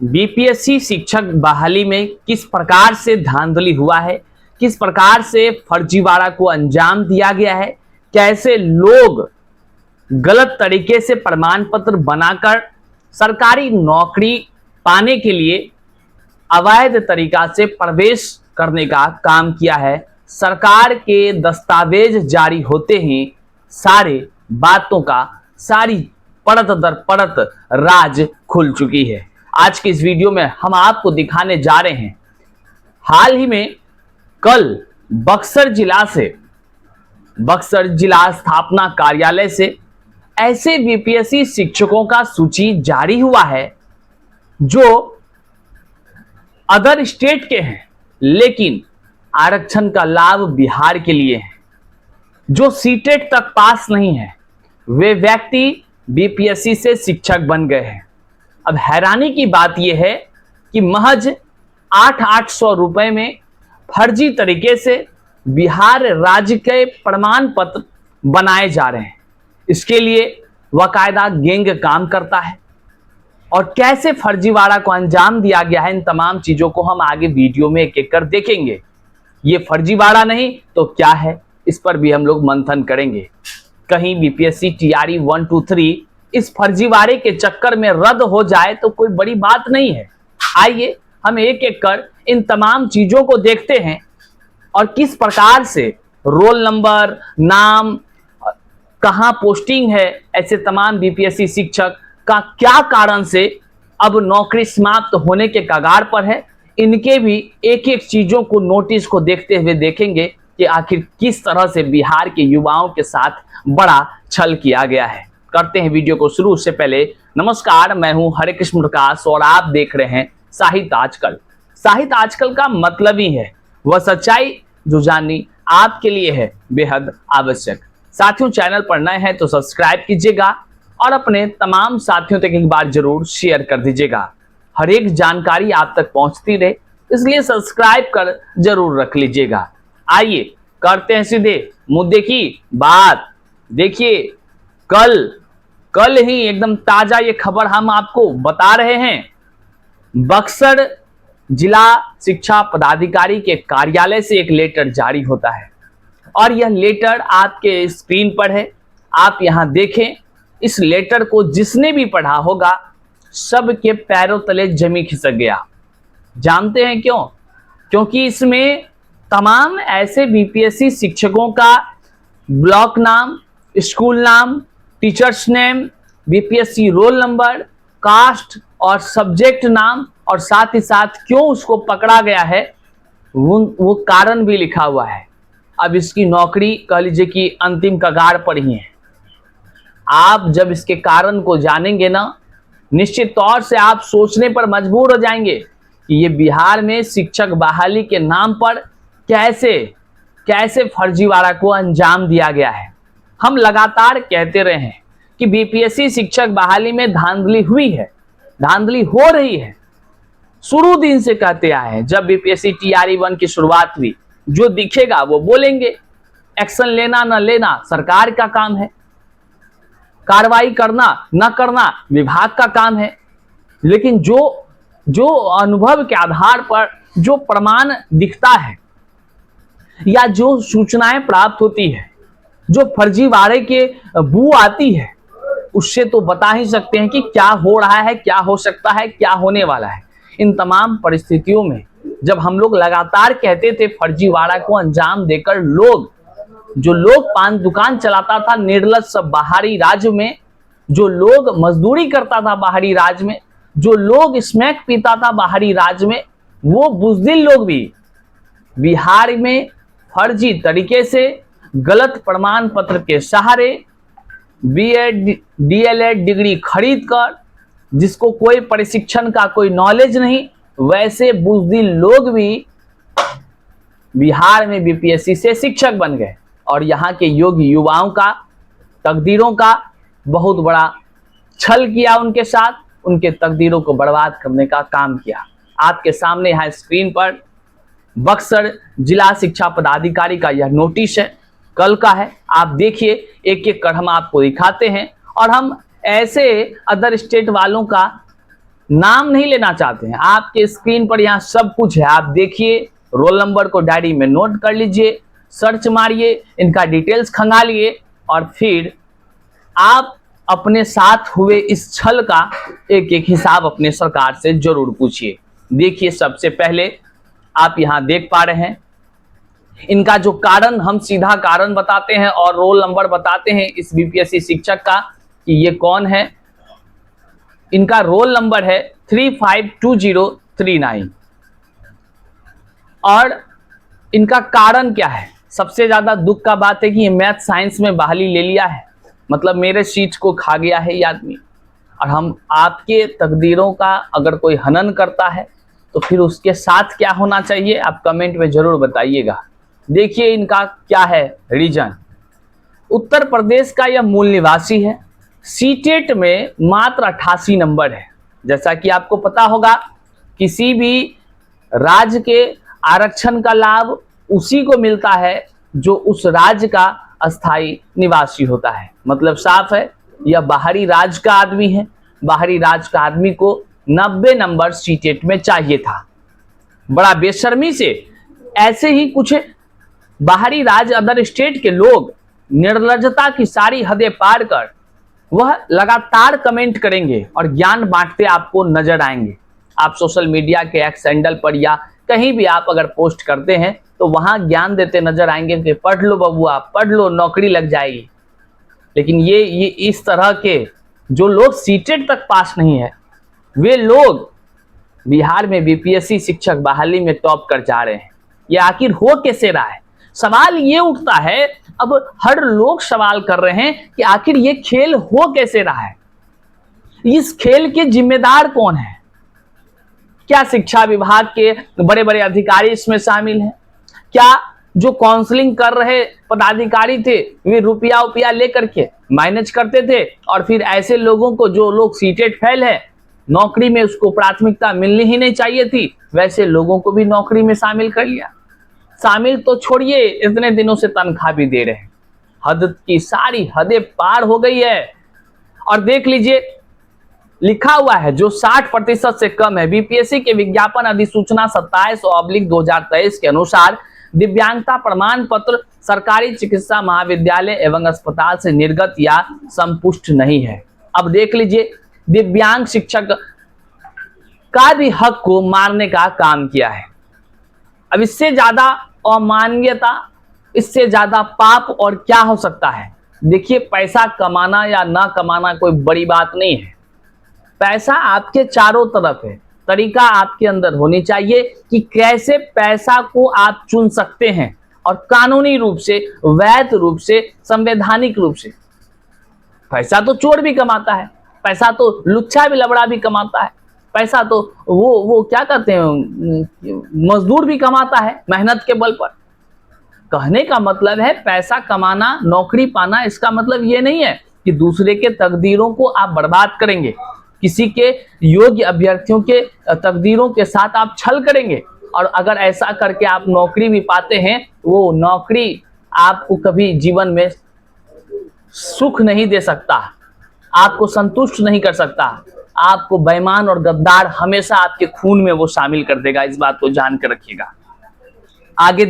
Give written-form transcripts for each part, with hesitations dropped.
BPSC शिक्षक बहाली में किस प्रकार से धांधली हुआ है, किस प्रकार से फर्जीवाड़ा को अंजाम दिया गया है, कैसे लोग गलत तरीके से प्रमाण पत्र बनाकर सरकारी नौकरी पाने के लिए अवैध तरीका से प्रवेश करने का काम किया है। सरकार के दस्तावेज जारी होते ही सारी बातों का सारी परत दर परत राज खुल चुकी है। आज की इस वीडियो में हम आपको दिखाने जा रहे हैं, हाल ही में कल बक्सर जिला स्थापना कार्यालय से ऐसे बीपीएससी शिक्षकों का सूची जारी हुआ है जो अदर स्टेट के हैं लेकिन आरक्षण का लाभ बिहार के लिए है। जो सीटेट तक पास नहीं है वे व्यक्ति बीपीएससी से शिक्षक बन गए हैं। अब हैरानी की बात यह है कि महज 800 रुपए में फर्जी तरीके से बिहार राज्य के प्रमाण पत्र बनाए जा रहे हैं। इसके लिए बाकायदा गैंग काम करता है और कैसे फर्जीवाड़ा को अंजाम दिया गया है, इन तमाम चीजों को हम आगे वीडियो में एक एक कर देखेंगे। ये फर्जीवाड़ा नहीं तो क्या है, इस पर भी हम लोग मंथन करेंगे। कहीं बीपीएससी टीआरई 1, 2, 3 इस फर्जीवाड़े के चक्कर में रद्द हो जाए तो कोई बड़ी बात नहीं है। आइए हम एक एक कर इन तमाम चीजों को देखते हैं और किस प्रकार से रोल नंबर, नाम, कहां पोस्टिंग है, ऐसे तमाम बीपीएससी शिक्षक का क्या कारण से अब नौकरी समाप्त होने के कगार पर है। इनके भी एक एक चीजों को, नोटिस को देखते हुए देखेंगे कि आखिर किस तरह से बिहार के युवाओं के साथ बड़ा छल किया गया है। करते हैं वीडियो को शुरू। उससे पहले नमस्कार, मैं हूं हरे कृष्ण प्रकाश और आप देख रहे हैं साहित्य आजकल। साहित्य आजकल का मतलब ही है वह सच्चाई जो जाननी आपके लिए है बेहद आवश्यक। साथियों, चैनल पर नए हैं तो सब्सक्राइब कीजिएगा और अपने तमाम साथियों तक एक बार जरूर शेयर कर दीजिएगा। हर एक जानकारी आप तक पहुंचती रहे, इसलिए सब्सक्राइब कर जरूर रख लीजिएगा। आइए करते हैं सीधे मुद्दे की बात। देखिए, कल ही एकदम ताजा ये खबर हम आपको बता रहे हैं। बक्सर जिला शिक्षा पदाधिकारी के कार्यालय से एक लेटर जारी होता है और यह लेटर आपके स्क्रीन पर है, आप यहां देखें। इस लेटर को जिसने भी पढ़ा होगा सबके पैरों तले जमी खिसक गया। जानते हैं क्यों? क्योंकि इसमें तमाम ऐसे बीपीएससी शिक्षकों का ब्लॉक नाम, स्कूल नाम, teachers name, BPSC roll number, caste और सब्जेक्ट नाम और साथ ही साथ क्यों उसको पकड़ा गया है वो कारण भी लिखा हुआ है। अब इसकी नौकरी कह लीजिए कि अंतिम कगार पर ही है। आप जब इसके कारण को जानेंगे ना, निश्चित तौर से आप सोचने पर मजबूर हो जाएंगे कि ये बिहार में शिक्षक बहाली के नाम पर कैसे फर्जीवाड़ा को अंजाम दिया गया है। हम लगातार कहते रहे हैं कि बीपीएससी शिक्षक बहाली में धांधली हुई है, धांधली हो रही है। शुरू दिन से कहते आए हैं, जब बीपीएससी टीआरई 1 की शुरुआत हुई, जो दिखेगा वो बोलेंगे। एक्शन लेना न लेना सरकार का काम है, कार्रवाई करना न करना विभाग का काम है। लेकिन जो अनुभव के आधार पर जो प्रमाण दिखता है या जो सूचनाएं प्राप्त होती है, जो फर्जीवाड़े के बू आती है, उससे तो बता ही सकते हैं कि क्या हो रहा है, क्या हो सकता है, क्या होने वाला है। इन तमाम परिस्थितियों में जब हम लोग लगातार कहते थे फर्जीवाड़ा को अंजाम देकर जो लोग पान दुकान चलाता था निर्लज सब बाहरी राज्य में, जो लोग मजदूरी करता था बाहरी राज्य में, जो लोग स्मैक पीता था बाहरी राज्य में, वो बुजदिल लोग भी बिहार में फर्जी तरीके से गलत प्रमाण पत्र के सहारे बीएड डीएलएड डिग्री खरीद कर, जिसको कोई प्रशिक्षण का कोई नॉलेज नहीं, वैसे बुजदिल लोग भी बिहार में बीपीएससी से शिक्षक बन गए और यहाँ के योग्य युवाओं का, तकदीरों का बहुत बड़ा छल किया उनके साथ, उनके तकदीरों को बर्बाद करने का काम किया। आपके सामने यहाँ स्क्रीन पर बक्सर जिला शिक्षा पदाधिकारी का यह नोटिस है, कल का है। आप देखिए, एक एक कर हम आपको दिखाते हैं और हम ऐसे अदर स्टेट वालों का नाम नहीं लेना चाहते हैं, आपके स्क्रीन पर यहाँ सब कुछ है, आप देखिए, रोल नंबर को डायरी में नोट कर लीजिए, सर्च मारिए, इनका डिटेल्स खंगालिए और फिर आप अपने साथ हुए इस छल का एक एक हिसाब अपने सरकार से जरूर पूछिए। देखिए, सबसे पहले आप यहां देख पा रहे हैं इनका जो कारण, हम सीधा कारण बताते हैं और रोल नंबर बताते हैं इस बीपीएससी शिक्षक का कि ये कौन है। इनका रोल नंबर है 352039 और इनका कारण क्या है। सबसे ज्यादा दुख का बात है कि ये मैथ साइंस में बहाली ले लिया है, मतलब मेरे सीट को खा गया है ये आदमी। और हम आपके तकदीरों का अगर कोई हनन करता है तो फिर उसके साथ क्या होना चाहिए, आप कमेंट में जरूर बताइएगा। देखिए इनका क्या है रीजन। उत्तर प्रदेश का यह मूल निवासी है, सीटेट में मात्र 88 नंबर है। जैसा कि आपको पता होगा, किसी भी राज्य के आरक्षण का लाभ उसी को मिलता है जो उस राज्य का अस्थायी निवासी होता है। मतलब साफ है, यह बाहरी राज्य का आदमी है, बाहरी राज्य का आदमी को 90 नंबर सीटेट में चाहिए था। बड़ा बेशर्मी से ऐसे ही कुछ बाहरी राज्य, अदर स्टेट के लोग निर्लज्जता की सारी हदें पार कर वह लगातार कमेंट करेंगे और ज्ञान बांटते आपको नजर आएंगे। आप सोशल मीडिया के एक्स हैंडल पर या कहीं भी आप अगर पोस्ट करते हैं तो वहां ज्ञान देते नजर आएंगे कि पढ़ लो बबुआ, पढ़ लो, नौकरी लग जाएगी। लेकिन ये इस तरह के जो लोग सीटेट तक पास नहीं है, वे लोग बिहार में बीपीएससी शिक्षक बहाली में टॉप कर जा रहे हैं। ये आखिर हो कैसे रहा है? सवाल ये उठता है, अब हर लोग सवाल कर रहे हैं कि आखिर ये खेल हो कैसे रहा है, इस खेल के जिम्मेदार कौन है? क्या शिक्षा विभाग के बड़े बड़े अधिकारी इसमें शामिल हैं? क्या जो काउंसलिंग कर रहे पदाधिकारी थे वे रुपया लेकर के मैनेज करते थे और फिर ऐसे लोगों को, जो लोग सीटेट फेल है, नौकरी में उसको प्राथमिकता मिलनी ही नहीं चाहिए थी, वैसे लोगों को भी नौकरी में शामिल कर लिया। शामिल तो छोड़िए, इतने दिनों से तनख्वाह भी दे रहे हैं। हद की सारी हदें पार हो गई है। और देख लीजिए, लिखा हुआ है जो 60% से कम है। बीपीएससी के विज्ञापन अधिसूचना 27/2023 के अनुसार दिव्यांगता प्रमाण पत्र सरकारी चिकित्सा महाविद्यालय एवं अस्पताल से निर्गत या संपुष्ट नहीं है। अब देख लीजिए, दिव्यांग शिक्षक का भी हक को मारने का काम किया है। अब इससे ज्यादा अमानवीयता, इससे ज्यादा पाप और क्या हो सकता है? देखिए, पैसा कमाना या ना कमाना कोई बड़ी बात नहीं है। पैसा आपके चारों तरफ है, तरीका आपके अंदर होनी चाहिए कि कैसे पैसा को आप चुन सकते हैं और कानूनी रूप से, वैध रूप से, संवैधानिक रूप से। पैसा तो चोर भी कमाता है, पैसा तो लुच्चा भी लबड़ा भी कमाता है, पैसा तो वो क्या कहते हैं, मजदूर भी कमाता है मेहनत के बल पर। कहने का मतलब है पैसा कमाना, नौकरी पाना, इसका मतलब ये नहीं है कि दूसरे के तकदीरों को आप बर्बाद करेंगे, किसी के योग्य अभ्यर्थियों के तकदीरों के साथ आप छल करेंगे। और अगर ऐसा करके आप नौकरी भी पाते हैं, वो नौकरी आपको कभी जीवन में सुख नहीं दे सकता, आपको संतुष्ट नहीं कर सकता। आपको बेईमान और गद्दार हमेशा आपके खून में वो शामिल कर देगा, इस बात को जान कर रखिएगा। आगे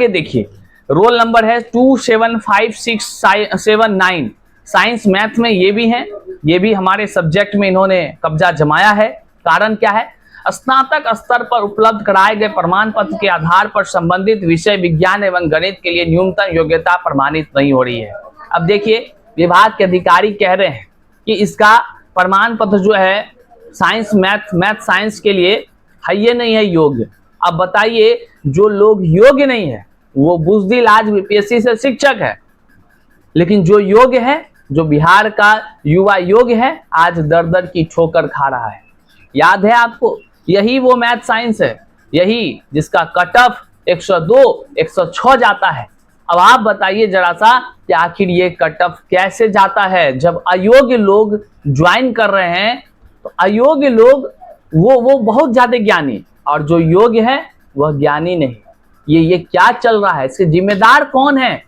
देखिए, रोल नंबर है 275679। साइंस मैथ में ये भी हैं, ये भी हमारे सब्जेक्ट में इन्होंने कब्जा जमाया है। कारण क्या है? स्नातक स्तर पर उपलब्ध कराए गए प्रमाण पत्र के आधार पर संबंधित विषय विज्ञान एवं गणित के लिए न्यूनतम योग्यता प्रमाणित नहीं हो रही है। अब देखिए, विभाग के अधिकारी कह रहे हैं कि इसका प्रमाण पत्र जो है साइंस मैथ साइंस के लिए है, ये नहीं है योग्य। अब बताइए, जो लोग योग्य नहीं है वो बुजदिल आज बीपीएससी से शिक्षक है, लेकिन जो योग्य है, जो बिहार का युवा योग्य है, आज दर दर की ठोकर खा रहा है। याद है आपको, यही वो मैथ साइंस है, यही जिसका कट ऑफ 102 106 जाता है। अब आप बताइए जरा सा कि आखिर ये कट ऑफ कैसे जाता है? जब अयोग्य लोग ज्वाइन कर रहे हैं तो अयोग्य लोग वो बहुत ज्यादा ज्ञानी, और जो योग्य है वह ज्ञानी नहीं। ये क्या चल रहा है? इसके जिम्मेदार कौन है?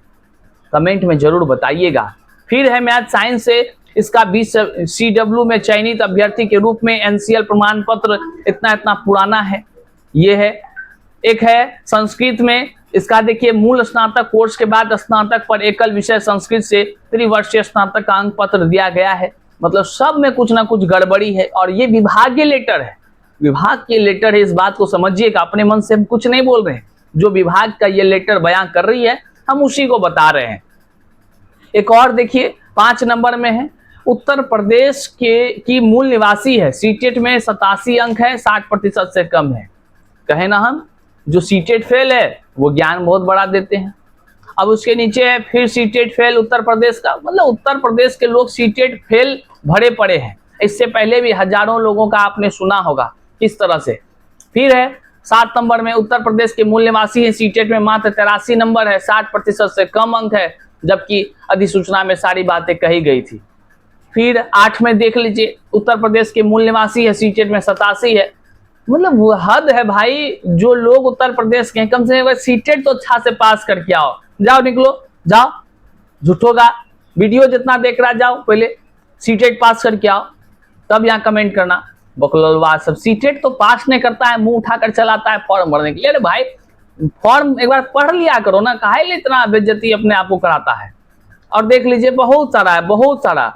कमेंट में जरूर बताइएगा। फिर है मैथ साइंस से इसका BCW में चयनित अभ्यर्थी के रूप में NCL प्रमाण पत्र इतना पुराना है। ये है। एक है संस्कृत में, इसका देखिए मूल स्नातक कोर्स के बाद स्नातक पर एकल विषय संस्कृत से त्रिवर्षीय स्नातक का अंक पत्र दिया गया है। मतलब सब में कुछ ना कुछ गड़बड़ी है और ये विभागीय लेटर है, विभाग के लेटर है, इस बात को समझिएगा। अपने मन से हम कुछ नहीं बोल रहे हैं, जो विभाग का ये लेटर बयां कर रही है हम उसी को बता रहे हैं। एक और देखिए 5 नंबर में है, उत्तर प्रदेश की मूल निवासी है, सीटेट में 87 अंक है, 60% से कम है। कहे ना हम जो सीटेट फेल है वो ज्ञान बहुत बड़ा देते हैं। अब उसके नीचे है फिर सीटेट फेल उत्तर प्रदेश का, मतलब उत्तर प्रदेश के लोग सीटेट फेल भरे पड़े हैं। इससे पहले भी हजारों लोगों का आपने सुना होगा किस तरह से। फिर है 7 नंबर में, उत्तर प्रदेश के मूल निवासी है, सीटेट में मात्र 83 नंबर है, 60% से कम अंक है, जबकि अधिसूचना में सारी बातें कही गई थी। फिर 8 में देख लीजिए, उत्तर प्रदेश के मूल निवासी है, सीटेट में 87 है। मतलब वो हद है भाई, जो लोग उत्तर प्रदेश के कम से कम सीटेट तो अच्छा से पास करके आओ। जाओ निकलो, जाओ, झूठोगा वीडियो जितना देख रहा जाओ, पहले सीटेट पास करके आओ, तब यहाँ कमेंट करना। बकलोलवा सब सीटेट तो पास नहीं करता है, मुंह उठाकर चलाता है फॉर्म भरने के लिए। अरे भाई फॉर्म एक बार पढ़ लिया करो ना, काहे लिए इतना बेइज्जती अपने आप को कराता है। और देख लीजिए बहुत सारा है, बहुत सारा,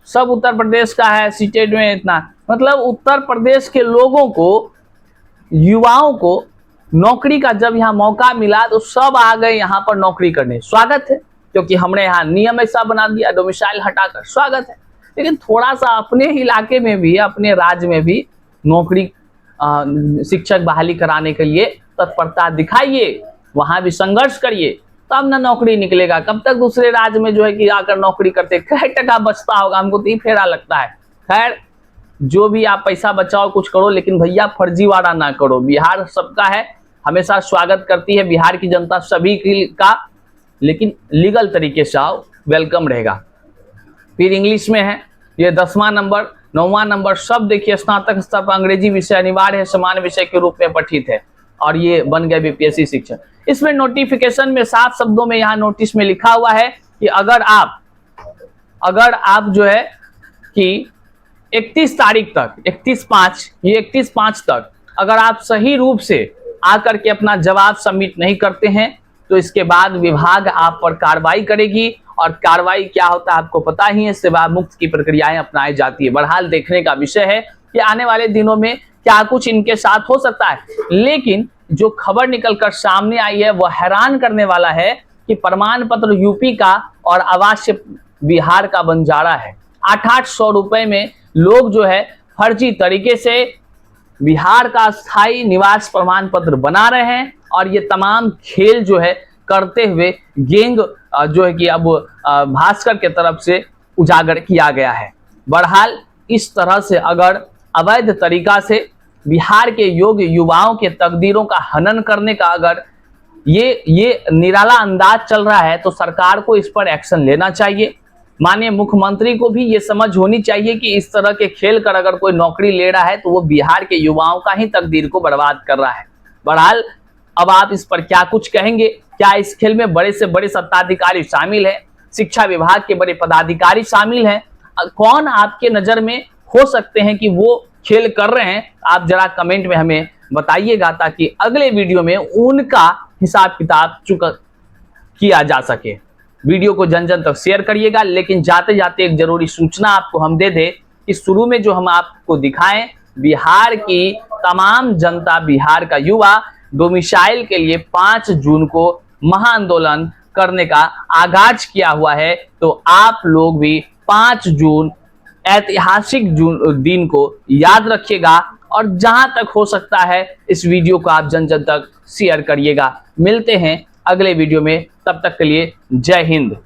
सब उत्तर प्रदेश का है सीटेट में इतना। मतलब उत्तर प्रदेश के लोगों को, युवाओं को नौकरी का जब यहाँ मौका मिला तो सब आ गए यहाँ पर नौकरी करने। स्वागत है, क्योंकि हमने यहाँ नियम ऐसा बना दिया, डोमिसाइल हटाकर, स्वागत है। लेकिन थोड़ा सा अपने इलाके में भी, अपने राज्य में भी नौकरी शिक्षक बहाली कराने के लिए तत्परता दिखाइए, वहां भी संघर्ष करिए, तब ना नौकरी निकलेगा। कब तक दूसरे राज्य में जो है कि आकर नौकरी करते, कई टका बचता होगा, हमको तो फेरा लगता है। खैर जो भी आप पैसा बचाओ कुछ करो, लेकिन भैया फर्जीवाड़ा ना करो। बिहार सबका है, हमेशा स्वागत करती है बिहार की जनता सभी का, लेकिन लीगल तरीके से आओ, वेलकम रहेगा। फिर इंग्लिश में है ये 10वां नंबर, 9वां नंबर, सब देखिए स्नातक स्तर पर अंग्रेजी विषय अनिवार्य है, समान विषय के रूप में पठित है, और ये बन गया BPSC शिक्षक। इसमें नोटिफिकेशन में 7 शब्दों में यहाँ नोटिस में लिखा हुआ है कि अगर आप जो है कि 31 तारीख तक, 31/5 तक अगर आप सही रूप से आकर के अपना जवाब सबमिट नहीं करते हैं तो इसके बाद विभाग आप पर कार्रवाई करेगी, और कार्रवाई क्या होता है आपको पता ही है, सेवा मुक्त की प्रक्रियाएं अपनाई जाती है। बहरहाल देखने का विषय है कि आने वाले दिनों में क्या कुछ इनके साथ हो सकता है। लेकिन जो खबर निकलकर सामने आई है वह हैरान करने वाला है कि प्रमाण पत्र यूपी का और आवास बिहार का बंजारा है। 800 रुपए में लोग जो है फर्जी तरीके से बिहार का स्थायी निवास प्रमाण पत्र बना रहे हैं, और ये तमाम खेल जो है करते हुए गैंग जो है कि अब भास्कर के तरफ से उजागर किया गया है। बहरहाल इस तरह से अगर अवैध तरीका से बिहार के योग्य युवाओं के तकदीरों का हनन करने का अगर ये निराला अंदाज चल रहा है तो सरकार को इस पर एक्शन लेना चाहिए। माननीय मुख्यमंत्री को भी ये समझ होनी चाहिए कि इस तरह के खेल कर अगर कोई नौकरी ले रहा है तो वो बिहार के युवाओं का ही तकदीर को बर्बाद कर रहा है। बहरहाल अब आप इस पर क्या कुछ कहेंगे? क्या इस खेल में बड़े से बड़े सत्ताधिकारी शामिल हैं? शिक्षा विभाग के बड़े पदाधिकारी शामिल हैं? कौन आपके नजर में हो सकते हैं कि वो खेल कर रहे हैं? आप जरा कमेंट में हमें बताइएगा, ताकि अगले वीडियो में उनका हिसाब किताब चुका किया जा सके। वीडियो को जन जन तक शेयर करिएगा। लेकिन जाते जाते एक जरूरी सूचना आपको हम दे दें कि शुरू में जो हम आपको दिखाएं, बिहार की तमाम जनता, बिहार का युवा डोमिसाइल के लिए 5 जून को महाआंदोलन करने का आगाज किया हुआ है। तो आप लोग भी 5 जून ऐतिहासिक दिन को याद रखिएगा, और जहां तक हो सकता है इस वीडियो को आप जन जन तक शेयर करिएगा। मिलते हैं अगले वीडियो में, तब तक के लिए जय हिंद।